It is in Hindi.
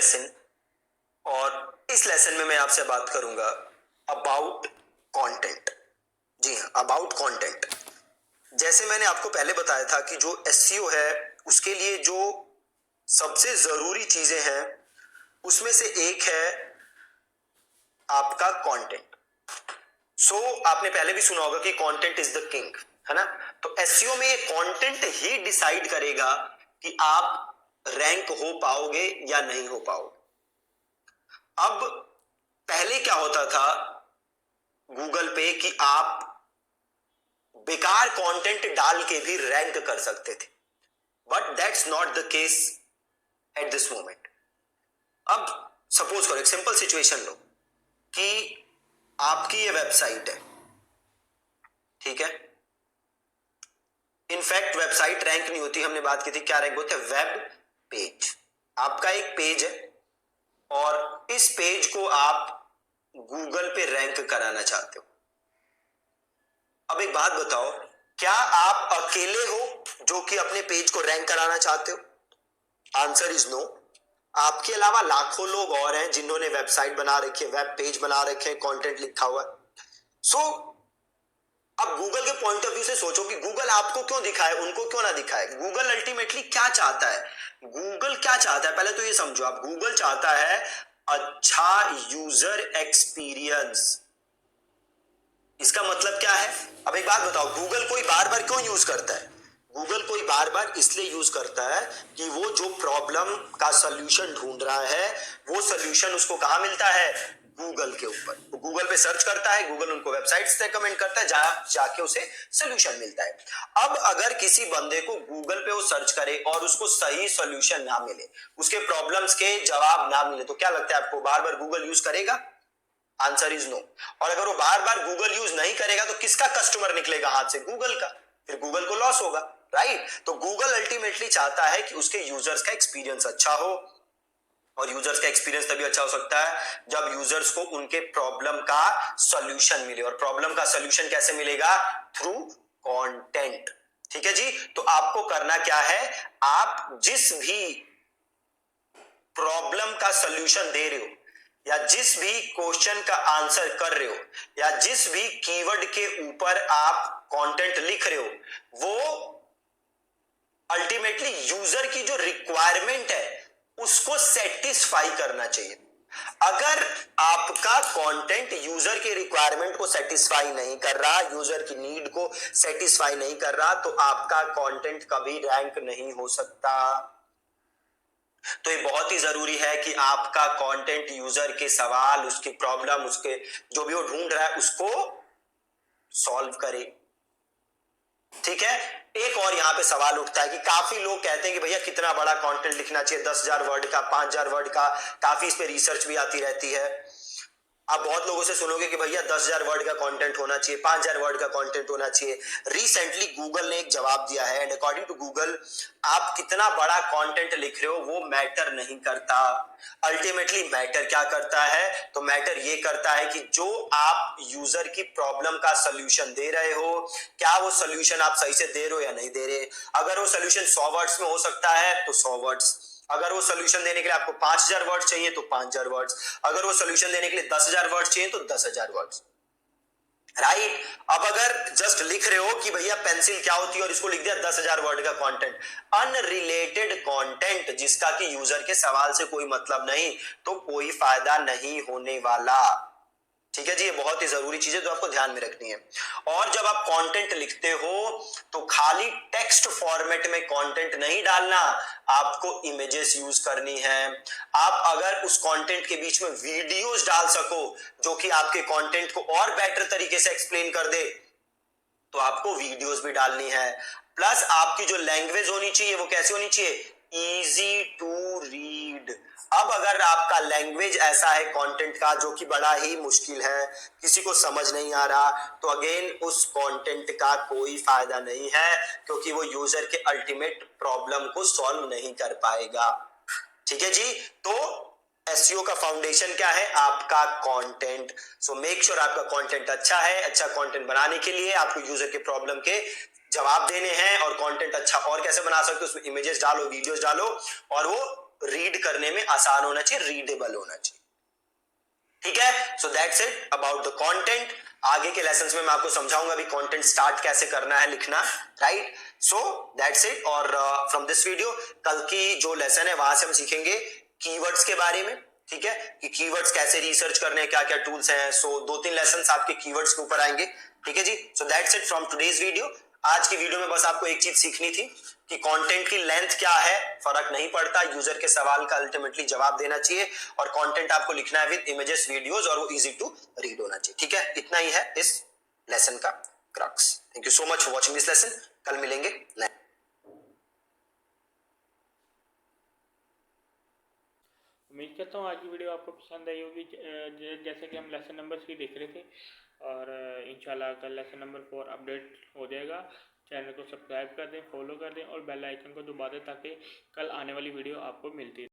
लेसन, और इस लेसन में मैं आपसे बात करूंगा अबाउट कंटेंट। जी हाँ, अबाउट कंटेंट। जैसे मैंने आपको पहले बताया था कि जो एसईओ है उसके लिए जो सबसे जरूरी चीजें हैं उसमें से एक है आपका कंटेंट। आपने पहले भी सुना होगा कि कंटेंट इज द किंग, है ना। तो एसईओ में ये कंटेंट ही डिसाइड करेगा कि आप रैंक हो पाओगे या नहीं हो पाओगे। अब पहले क्या होता था गूगल पे कि आप बेकार कंटेंट डाल के भी रैंक कर सकते थे, but that's not the case at this moment. अब सपोज करो, एक सिंपल सिचुएशन लो कि आपकी ये वेबसाइट है, ठीक है। इनफैक्ट वेबसाइट रैंक नहीं होती, हमने बात की थी क्या रैंक होता है, वेब पेज। आपका एक पेज है और इस पेज को आप गूगल पे रैंक कराना चाहते हो। अब एक बात बताओ, क्या आप अकेले हो जो कि अपने पेज को रैंक कराना चाहते हो? Answer is no. आपके अलावा लाखों लोग और हैं जिन्होंने वेबसाइट बना रखी है, वेब पेज बना रखे हैं, कंटेंट लिखा हुआ है। अब गूगल के पॉइंट ऑफ व्यू से सोचो कि गूगल आपको क्यों दिखाए, उनको क्यों ना दिखाए। गूगल अल्टीमेटली क्या चाहता है? गूगल क्या चाहता है पहले तो ये समझो आप। गूगल चाहता है अच्छा यूजर एक्सपीरियंस। इसका मतलब क्या है? अब एक बात बताओ, गूगल कोई बार बार क्यों यूज करता है? गूगल कोई बार बार इसलिए यूज करता है कि वो जो प्रॉब्लम का सॉल्यूशन ढूंढ रहा है वो सॉल्यूशन उसको कहां मिलता है? गूगल के ऊपर। तो गूगल पे सर्च करता है, गूगल उनको वेबसाइट्स रेकमेंड करता है जहां जाके उसे सॉल्यूशन मिलता है। अब अगर किसी बंदे को गूगल पे वो सर्च करे और उसको सही सॉल्यूशन ना मिले, उसके प्रॉब्लम्स के जवाब ना मिले, तो क्या लगता है आपको बार बार गूगल यूज करेगा? Answer is no. और अगर वो बार बार गूगल यूज नहीं करेगा तो किसका कस्टमर निकलेगा हाथ से? गूगल का। फिर गूगल को लॉस होगा, राइट। तो गूगल अल्टीमेटली चाहता है कि उसके यूजर्स का एक्सपीरियंस अच्छा हो, और यूजर्स का एक्सपीरियंस तभी अच्छा हो सकता है जब यूजर्स को उनके प्रॉब्लम का सॉल्यूशन मिले। और प्रॉब्लम का सॉल्यूशन कैसे मिलेगा? Through content. ठीक है जी। तो आपको करना क्या है, आप जिस भी प्रॉब्लम का सॉल्यूशन दे रहे हो या जिस भी क्वेश्चन का आंसर कर रहे हो या जिस भी कीवर्ड के ऊपर आप कंटेंट लिख रहे हो वो अल्टीमेटली यूजर की जो रिक्वायरमेंट है उसको सेटिस्फाई करना चाहिए। अगर आपका कंटेंट यूजर के रिक्वायरमेंट को सेटिस्फाई नहीं कर रहा, यूजर की नीड को सेटिस्फाई नहीं कर रहा, तो आपका कंटेंट कभी रैंक नहीं हो सकता। तो ये बहुत ही जरूरी है कि आपका कंटेंट यूजर के सवाल, उसकी प्रॉब्लम, उसके जो भी वो ढूंढ रहा है उसको सॉल्व करे। ठीक है। एक और यहां पे सवाल उठता है कि काफी लोग कहते हैं कि भैया कितना बड़ा कंटेंट लिखना चाहिए, 10,000 वर्ड का, 5,000 वर्ड का, काफी इस पे रिसर्च भी आती रहती है। आप बहुत लोगों से सुनोगे कि भैया 10,000 वर्ड का कंटेंट होना चाहिए, 5,000 वर्ड का कंटेंट होना चाहिए। रिसेंटली गूगल ने एक जवाब दिया है, एंड अकॉर्डिंग टू गूगल आप कितना बड़ा कंटेंट लिख रहे हो वो मैटर नहीं करता। अल्टीमेटली मैटर क्या करता है? तो मैटर ये करता है कि जो आप यूजर की प्रॉब्लम का सोल्यूशन दे रहे हो, क्या वो सोल्यूशन आप सही से दे रहे हो या नहीं दे रहे। अगर वो सोल्यूशन 100 वर्ड्स में हो सकता है तो 100 वर्ड्स, अगर वो सोल्यूशन देने के लिए आपको 5,000 वर्ड चाहिए तो 5,000 वर्ड्स, अगर वो सोल्यूशन देने के लिए 10,000 वर्ड चाहिए तो 10,000 वर्ड्स, राइट। अब अगर जस्ट लिख रहे हो कि भैया पेंसिल क्या होती है और इसको लिख दिया 10,000 वर्ड का कंटेंट, अनरिलेटेड कंटेंट जिसका कि यूजर के सवाल से कोई मतलब नहीं, तो कोई फायदा नहीं होने वाला। ठीक है जी। ये बहुत ही जरूरी चीज है जो आपको ध्यान में रखनी है। और जब आप कंटेंट लिखते हो तो खाली टेक्स्ट फॉर्मेट में कंटेंट नहीं डालना, आपको इमेजेस यूज करनी है। आप अगर उस कंटेंट के बीच में वीडियोस डाल सको जो कि आपके कंटेंट को और बेटर तरीके से एक्सप्लेन कर दे, तो आपको वीडियोस भी डालनी है। प्लस आपकी जो लैंग्वेज होनी चाहिए वो कैसी होनी चाहिए? Easy to read. अब अगर आपका लैंग्वेज ऐसा है कंटेंट का जो कि बड़ा ही मुश्किल है, किसी को समझ नहीं आ रहा, तो अगेन उस कंटेंट का कोई फायदा नहीं है, क्योंकि वो यूजर के अल्टीमेट प्रॉब्लम को सॉल्व नहीं कर पाएगा। ठीक है जी। तो एसईओ का फाउंडेशन क्या है? आपका कंटेंट। सो मेक श्योर आपका कंटेंट अच्छा है। अच्छा कंटेंट बनाने के लिए आपको यूजर के प्रॉब्लम के जवाब देने हैं, और कंटेंट अच्छा और कैसे बना सकते हो, उसमें इमेजेस डालो, वीडियोस डालो, और वो रीड कर करने में आसान होना चाहिए, रीडेबल होना चाहिए। ठीक है, सो that's it about the content. आगे के लेसन्स में मैं आपको समझाऊंगा भी कंटेंट स्टार्ट कैसे करना है लिखना, राइट। So that's it. और फ्रॉम दिस वीडियो कल की जो लेसन है वहां से हम सीखेंगे कीवर्ड्स के बारे में, ठीक है, कि कीवर्ड्स कैसे रिसर्च करने, क्या क्या टूल्स हैं। सो 2-3 लेसन्स आपके कीवर्ड्स के ऊपर आएंगे, ठीक है जी। So that's it from today's video. आज की वीडियो में बस आपको एक चीज सीखनी थी कि कंटेंट की लेंथ क्या है, फर्क नहीं पड़ता, यूजर के सवाल का अल्टीमेटली जवाब देना चाहिए, और कंटेंट आपको लिखना है विद इमेजेस वीडियोस, और वो इजी टू रीड होना चाहिए, ठीक है। इतना ही है इस लेसन का crux. Thank you so much for watching this lesson. कल मिलेंगे। उम्मीद करता हूँ आज की वीडियो आपको पसंद आई होगी। जैसे कि हम लेसन नंबर 3 देख रहे थे, और इंशाल्लाह कल लेसन नंबर 4 अपडेट हो जाएगा। चैनल को सब्सक्राइब कर दें, फॉलो कर दें और बेल आइकन को दबा दें ताकि कल आने वाली वीडियो आपको मिलती रहे।